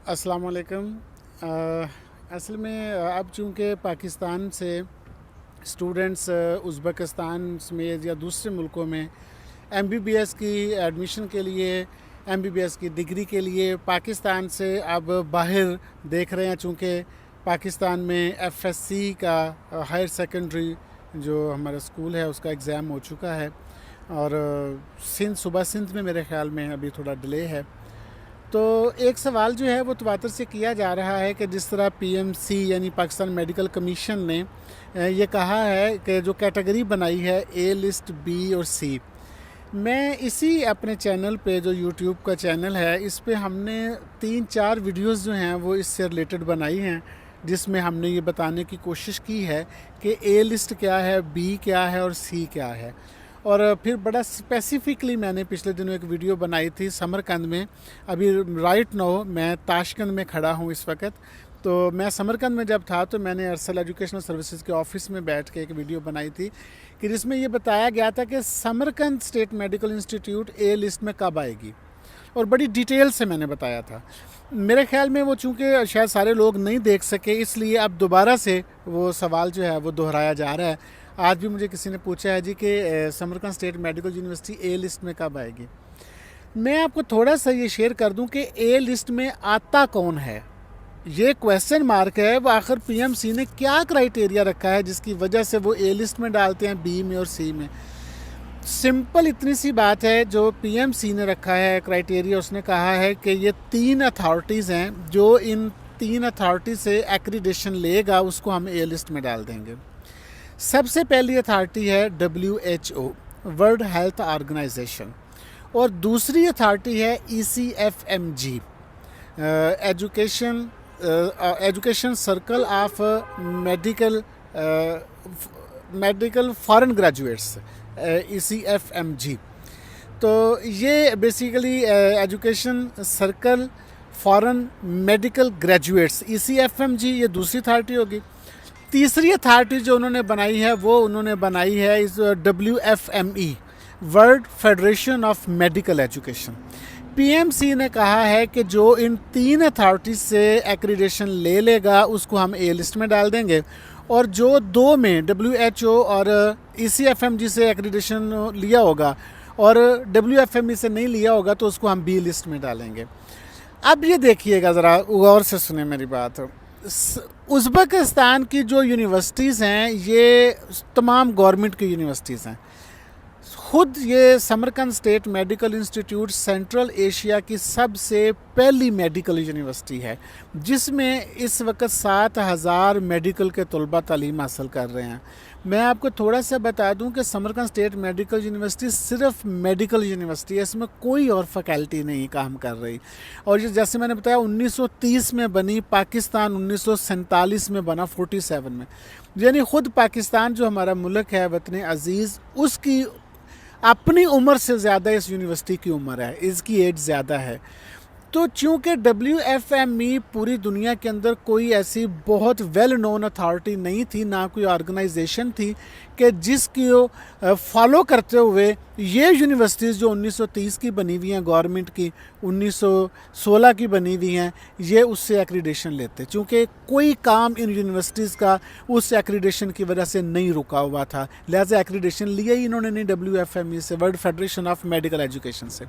अस्सलाम वालेकुम। असल में अब चूँकि पाकिस्तान से स्टूडेंट्स उज़्बेकिस्तान में या दूसरे मुल्कों में एमबीबीएस की एडमिशन के लिए, एमबीबीएस की डिग्री के लिए पाकिस्तान से अब बाहर देख रहे हैं। चूँकि पाकिस्तान में एफएससी का हायर सेकेंडरी जो हमारा स्कूल है उसका एग्ज़ाम हो चुका है और सिंध में मेरे ख़्याल में अभी थोड़ा डिले है। तो एक सवाल जो है वो तवातर से किया जा रहा है कि जिस तरह पीएमसी यानी पाकिस्तान मेडिकल कमीशन ने ये कहा है कि जो कैटेगरी बनाई है ए लिस्ट, बी और सी, मैं इसी अपने चैनल पे जो यूट्यूब का चैनल है इस पे हमने 3-4 वीडियोस जो हैं वो इससे रिलेटेड बनाई हैं, जिसमें हमने ये बताने की कोशिश की है कि ए लिस्ट क्या है, बी क्या है और सी क्या है। और फिर बड़ा स्पेसिफिकली मैंने पिछले दिनों एक वीडियो बनाई थी समरकंद में। अभी राइट नाउ मैं ताशकंद में खड़ा हूँ इस वक्त। तो मैं समरकंद में जब था तो मैंने अरसल एजुकेशनल सर्विसेज के ऑफिस में बैठ के एक वीडियो बनाई थी कि जिसमें ये बताया गया था कि समरकंद स्टेट मेडिकल इंस्टीट्यूट ए लिस्ट में कब आएगी, और बड़ी डिटेल से मैंने बताया था। मेरे ख्याल में वो चूँकि शायद सारे लोग नहीं देख सके, इसलिए अब दोबारा से वो सवाल जो है वो दोहराया जा रहा है। आज भी मुझे किसी ने पूछा है जी कि Samarkand state medical university A list में कब आएगी। मैं आपको थोड़ा सा ये शेयर कर दूं कि ए लिस्ट में आता कौन है, ये क्वेश्चन मार्क है। वो आखिर पीएमसी ने क्या क्राइटेरिया रखा है जिसकी वजह से वो ए लिस्ट में डालते हैं, बी में और सी में। सिंपल इतनी सी बात है, जो पीएमसी ने रखा है क्राइटेरिया, उसने कहा है कि ये 3 अथॉरिटीज़ हैं, जो इन 3 अथॉरिटी से एक्रीडेशन लेगा उसको हम ए लिस्ट में डाल देंगे। सबसे पहली अथॉरिटी है WHO, वर्ल्ड हेल्थ ऑर्गेनाइजेशन, और दूसरी अथॉरिटी है ECFMG, education circle of medical foreign graduates, ECFMG। तो ये basically education circle foreign medical graduates, ECFMG, ये दूसरी अथॉरिटी होगी। तीसरी अथॉरिटी जो उन्होंने बनाई है वो उन्होंने बनाई है इस WFME, world federation of medical education. PMC ने कहा है कि जो इन 3 अथॉरिटी से एक्रीडेशन ले लेगा उसको हम ए लिस्ट में डाल देंगे, और जो 2 में WHO और ECFMG से एक्रीडेशन लिया होगा और WFME से नहीं लिया होगा तो उसको हम बी लिस्ट में डालेंगे। अब ये देखिएगा, ज़रा गौर से सुने मेरी बात। उज़्बेकिस्तान की जो यूनिवर्सिटीज़ हैं ये तमाम गवर्नमेंट की यूनिवर्सिटीज़ हैं। खुद ये Samarkand state medical institute central Asia की सबसे पहली मेडिकल यूनिवर्सिटी है, जिसमें इस वक्त 7,000 मेडिकल के तलबा तालीम हासिल कर रहे हैं। मैं आपको थोड़ा सा बता दूं कि समरकंद स्टेट मेडिकल यूनिवर्सिटी सिर्फ मेडिकल यूनिवर्सिटी है, इसमें कोई और फैकल्टी नहीं काम कर रही। और ये जैसे मैंने बताया 1930 में बनी, पाकिस्तान 1947 में बना, 47 में। यानी ख़ुद पाकिस्तान जो हमारा मुल्क है, वतन अज़ीज़, उसकी अपनी उम्र से ज़्यादा इस यूनिवर्सिटी की उम्र है, इसकी एज ज़्यादा है। तो चूँकि WFME पूरी दुनिया के अंदर कोई ऐसी बहुत वेल नोन अथॉरिटी नहीं थी, ना कोई ऑर्गेनाइजेशन थी कि जिसकी फॉलो करते हुए ये यूनिवर्सिटीज़ जो 1930 की बनी हुई हैं गवर्नमेंट की, 1916 की बनी हुई हैं, ये उससे एक्रीडेशन लेते। चूँकि कोई काम इन यूनिवर्सिटीज़ का उस एक्रीडेशन की वजह से नहीं रुका हुआ था, लिहाजा एक्रीडेशन लिया ही इन्होंने नहीं WFME से, world federation of medical education से।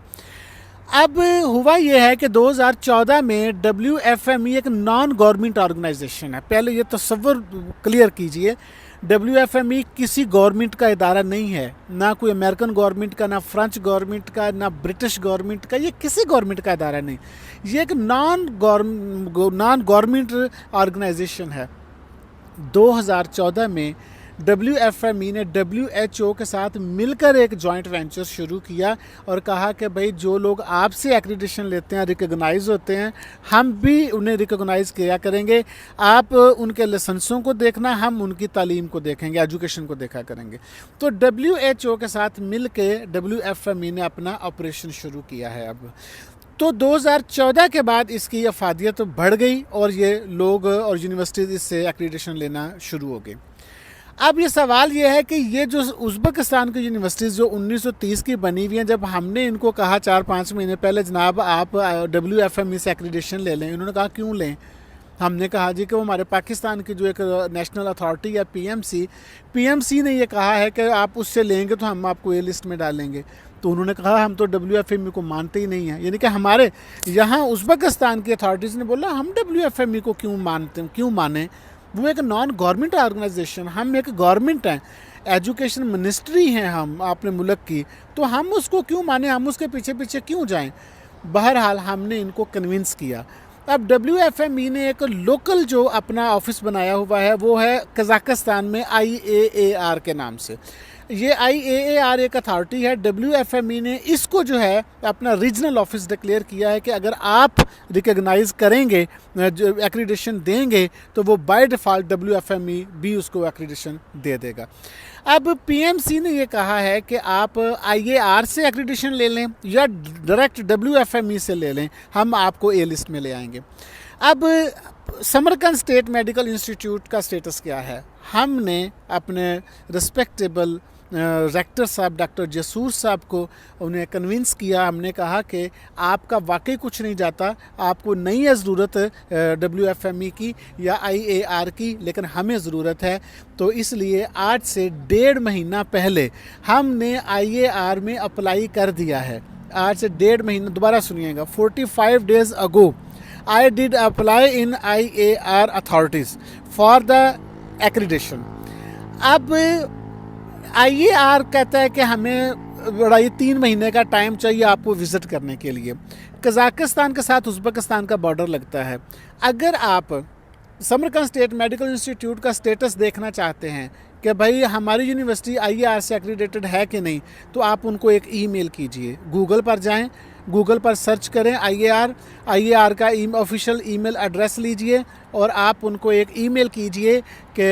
अब हुआ यह है कि 2014 में WFME एक नॉन गवर्नमेंट ऑर्गेनाइजेशन है। पहले ये तस्वर क्लियर कीजिए, WFME किसी गवर्नमेंट का इदारा नहीं है, ना कोई अमेरिकन गवर्नमेंट का, ना फ्रेंच गवर्नमेंट का, ना ब्रिटिश गवर्नमेंट का, ये किसी गवर्नमेंट का इदारा नहीं। ये एक नॉन गवर्नमेंट ऑर्गेनाइजेशन है। 2014 में WFME ने WHO के साथ मिलकर एक जॉइंट वेंचर शुरू किया और कहा कि भाई जो लोग आपसे एक्रीडिटेशन लेते हैं, रिकॉग्नाइज होते हैं, हम भी उन्हें रिकॉग्नाइज किया करेंगे। आप उनके लाइसेंसों को देखना, हम उनकी तालीम को देखेंगे, एजुकेशन को देखा करेंगे। तो WHO के साथ मिल के WFME ने अपना ऑपरेशन शुरू किया है। अब तो 2014 के बाद इसकी अफादियत बढ़ गई और ये लोग और यूनिवर्सिटीज़ इससे एक्रीडिटेशन लेना शुरू हो गई। अब ये सवाल ये है कि ये जो उज़्बेकिस्तान की यूनिवर्सिटीज़ जो 1930 की बनी हुई हैं, जब हमने इनको कहा 4-5 महीने पहले जनाब आप WFME से एक्रीडेशन ले लें, इन्होंने कहा क्यों लें। हमने कहा जी कि वो हमारे पाकिस्तान की जो एक नेशनल अथॉरिटी या PMC ने ये कहा है कि आप उससे लेंगे तो हम आपको ए लिस्ट में डालेंगे। तो उन्होंने कहा हम तो WFME को मानते ही नहीं हैं, यानी कि हमारे यहाँ उज़्बेकिस्तान की अथॉरिटीज़ ने बोला हम WFME को क्यों माने, वो एक नॉन गवर्नमेंट ऑर्गेनाइजेशन, हम एक गवर्नमेंट हैं, एजुकेशन मिनिस्ट्री हैं हम अपने मुल्क की, तो हम उसको क्यों माने, हम उसके पीछे पीछे क्यों जाएं। बहरहाल हमने इनको कन्विंस किया। अब WFME ने एक लोकल जो अपना ऑफिस बनाया हुआ है वो है कज़ाकिस्तान में IAAR के नाम से। ये IAAR एक अथॉरिटी है। WFME ने इसको जो है अपना रीजनल ऑफिस डिक्लेयर किया है कि अगर आप रिकग्नाइज़ करेंगे, जो एक्रीडेशन देंगे, तो वो बाय डिफ़ॉल्ट WFME भी उसको एक्रीडेशन दे देगा। अब PMC ने ये कहा है कि आप IAR से एक्रीडेशन ले लें या डायरेक्ट WFME से ले लें, हम आपको ए लिस्ट में ले आएंगे। अब समरकंद स्टेट मेडिकल इंस्टीट्यूट का स्टेटस क्या है। हमने अपने रिस्पेक्टेबल रेक्टर साहब डॉक्टर जसूर साहब को उन्हें कन्विंस किया। हमने कहा कि आपका वाकई कुछ नहीं जाता, आपको नहीं है ज़रूरत WFME की या IAR की, लेकिन हमें ज़रूरत है। तो इसलिए आज से 1.5 महीना पहले हमने IAR में अप्लाई कर दिया है। आज से 1.5 महीना, दोबारा सुनिएगा, 45 days ago I did apply in IAR authorities for the accreditation। अब IAR कहता है कि हमें बड़ा ये 3 महीने का टाइम चाहिए आपको विज़िट करने के लिए। कज़ाकिस्तान के साथ उज़्बेकिस्तान का बॉर्डर लगता है। अगर आप समरकंद स्टेट मेडिकल इंस्टीट्यूट का स्टेटस देखना चाहते हैं कि भाई हमारी यूनिवर्सिटी IAR से एक्रीडेटेड है कि नहीं, तो आप उनको एक ईमेल कीजिए। गूगल पर जाएं, गूगल पर सर्च करें IAR का ऑफिशियल ईमेल एड्रेस लीजिए और आप उनको एक ईमेल कीजिए कि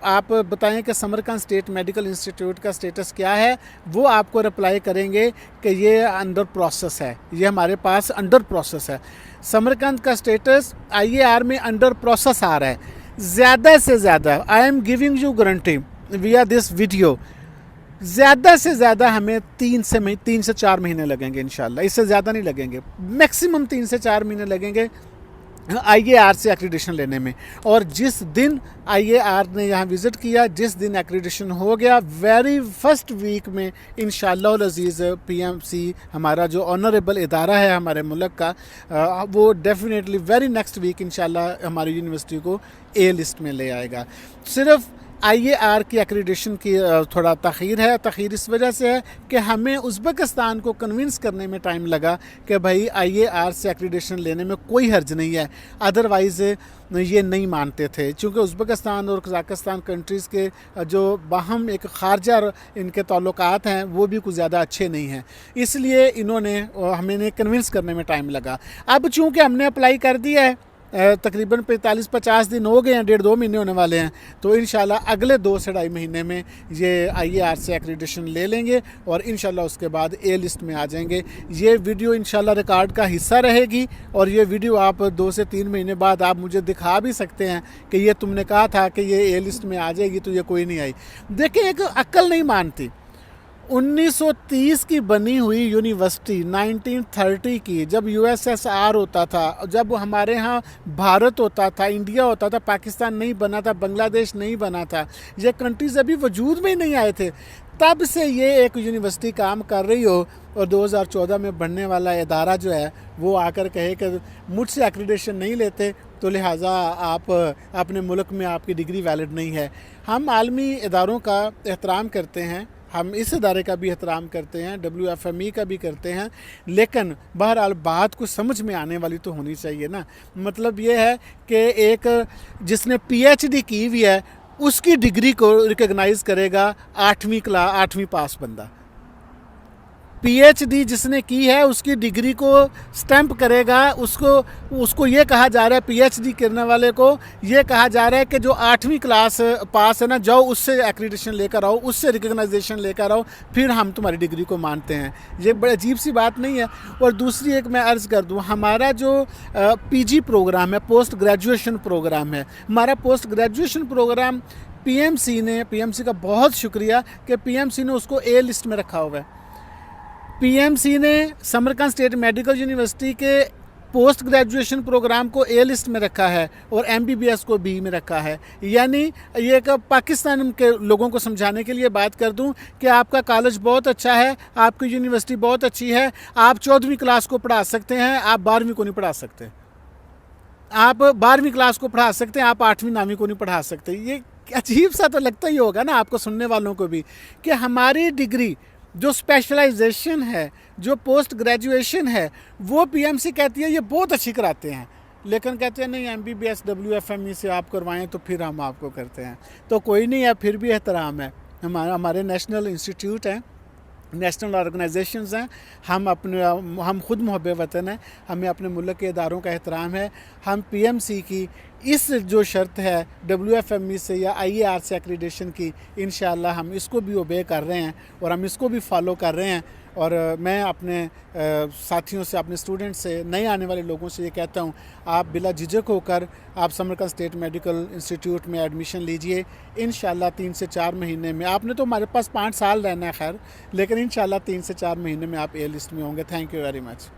आप बताएं कि समरकंद स्टेट मेडिकल इंस्टीट्यूट का स्टेटस क्या है। वो आपको रिप्लाई करेंगे कि ये अंडर प्रोसेस है, ये हमारे पास अंडर प्रोसेस है। समरकंद का स्टेटस IAR में अंडर प्रोसेस आ रहा है। ज़्यादा से ज़्यादा I am giving you guarantee विया दिस वीडियो, ज़्यादा से ज़्यादा हमें 3 से 4 महीने लगेंगे इंशाल्लाह, इससे ज़्यादा नहीं लगेंगे। मैक्सिमम 3 से 4 महीने लगेंगे IAR से एक्रीडेशन लेने में। और जिस दिन IAR ने यहाँ विज़िट किया, जिस दिन एक्रीडेशन हो गया, वेरी फर्स्ट वीक में इंशाअल्लाह अज़ीज़ PMC हमारा जो ऑनरेबल इदारा है हमारे मुल्क का, वो डेफिनेटली वेरी नेक्स्ट वीक इंशाअल्लाह हमारी यूनिवर्सिटी को ए लिस्ट में ले आएगा। सिर्फ IAR की एक्रीडेशन की थोड़ा तख़ीर है। तख़ीर इस वजह से है कि हमें उज़्बेकिस्तान को कन्विंस करने में टाइम लगा कि भाई IAR से एक्रीडेशन लेने में कोई हर्ज नहीं है, अदरवाइज़ ये नहीं मानते थे। चूँकि उज़्बेकिस्तान और कज़ाकिस्तान कंट्रीज़ के जो बाहम एक ख़ारजा इनके ताल्लुकात हैं वो भी कुछ ज़्यादा अच्छे नहीं हैं, इसलिए इन्होंने हमें कन्विंस करने में टाइम लगा। अब चूँकि हमने अप्लाई कर दिया है, तकरीबन 45-50 दिन हो गए हैं, 1.5-2 महीने होने वाले हैं, तो इंशाल्लाह अगले 2 से 2.5 महीने में ये IAR से एक्रीडेशन ले लेंगे और इंशाल्लाह उसके बाद ए लिस्ट में आ जाएंगे। ये वीडियो इंशाल्लाह रिकॉर्ड का हिस्सा रहेगी और ये वीडियो आप 2 से 3 महीने बाद आप मुझे दिखा भी सकते हैं कि ये तुमने कहा था कि ये ए लिस्ट में आ जाएगी, तो ये कोई नहीं आई। देखिए, एक अक्ल नहीं मानती। 1930 की बनी हुई यूनिवर्सिटी 1930 की, जब USSR होता था, जब हमारे यहाँ भारत होता था, इंडिया होता था, पाकिस्तान नहीं बना था, बांग्लादेश नहीं बना था, ये कंट्रीज़ अभी वजूद में ही नहीं आए थे, तब से ये एक यूनिवर्सिटी काम कर रही हो और 2014 में बनने वाला इदारा जो है वो आकर कहे कि मुझसे एक्रीडेशन नहीं लेते तो लिहाजा आप अपने मुल्क में आपकी डिग्री वैलिड नहीं है। हम आलमी इदारों का एहतराम करते हैं, हम इस इदारे का भी एहतराम करते हैं, WFME का भी करते हैं, लेकिन बहरहाल बात कुछ समझ में आने वाली तो होनी चाहिए ना। मतलब ये है कि एक जिसने PhD की हुई है उसकी डिग्री को रिकग्नाइज़ करेगा 8वीं पास बंदा। PhD जिसने की है उसकी डिग्री को स्टैंप करेगा, उसको ये कहा जा रहा है, PhD करने वाले को ये कहा जा रहा है कि जो 8वीं क्लास पास है ना, जाओ उससे एक्रीडेशन लेकर आओ, उससे रिकग्नाइजेशन लेकर आओ, फिर हम तुम्हारी डिग्री को मानते हैं। ये बड़ी अजीब सी बात नहीं है। और दूसरी एक मैं अर्ज़ कर दूँ, हमारा जो PG प्रोग्राम है, पोस्ट ग्रेजुएशन प्रोग्राम है, हमारा पोस्ट ग्रेजुएशन प्रोग्राम पीएमसी का बहुत शुक्रिया कि पीएमसी ने उसको ए लिस्ट में रखा हुआ है। पीएमसी ने समरकंद स्टेट मेडिकल यूनिवर्सिटी के पोस्ट ग्रेजुएशन प्रोग्राम को ए लिस्ट में रखा है और एमबीबीएस को बी में रखा है। यानी ये एक पाकिस्तान के लोगों को समझाने के लिए बात कर दूं कि आपका कॉलेज बहुत अच्छा है, आपकी यूनिवर्सिटी बहुत अच्छी है, आप 14वीं क्लास को पढ़ा सकते हैं, आप 12वीं को नहीं पढ़ा सकते। आप 12वीं क्लास को पढ़ा सकते हैं, आप 8वीं 9वीं को नहीं पढ़ा सकते। ये अजीब सा तो लगता ही होगा ना आपको, सुनने वालों को भी, कि हमारी डिग्री जो स्पेशलाइजेशन है, जो पोस्ट ग्रेजुएशन है, वो पीएमसी कहती है ये बहुत अच्छी कराते हैं, लेकिन कहते हैं नहीं एमबीबीएस WFME से आप करवाएं तो फिर हम आपको करते हैं। तो कोई नहीं है, फिर भी एहतराम है। हमारे नेशनल इंस्टीट्यूट हैं, नेशनल ऑर्गेनाइजेशंस हैं, हम खुद मुहब्ब वतन हैं, हमें अपने मुल्क के इदारों का एहतराम है। हम पीएमसी की इस जो शर्त है WFME से या IAR से एक्रीडेशन की, इंशाअल्लाह हम इसको भी ओबे कर रहे हैं और हम इसको भी फॉलो कर रहे हैं। और मैं अपने साथियों से, अपने स्टूडेंट्स से, नए आने वाले लोगों से ये कहता हूँ, आप बिला झिझक होकर आप समरकंद स्टेट मेडिकल इंस्टीट्यूट में एडमिशन लीजिए। इंशाअल्लाह 3 से 4 महीने में, आपने तो हमारे पास 5 साल रहना है खैर, लेकिन इंशाअल्लाह 3 से 4 महीने में आप ए लिस्ट में होंगे। Thank you very much.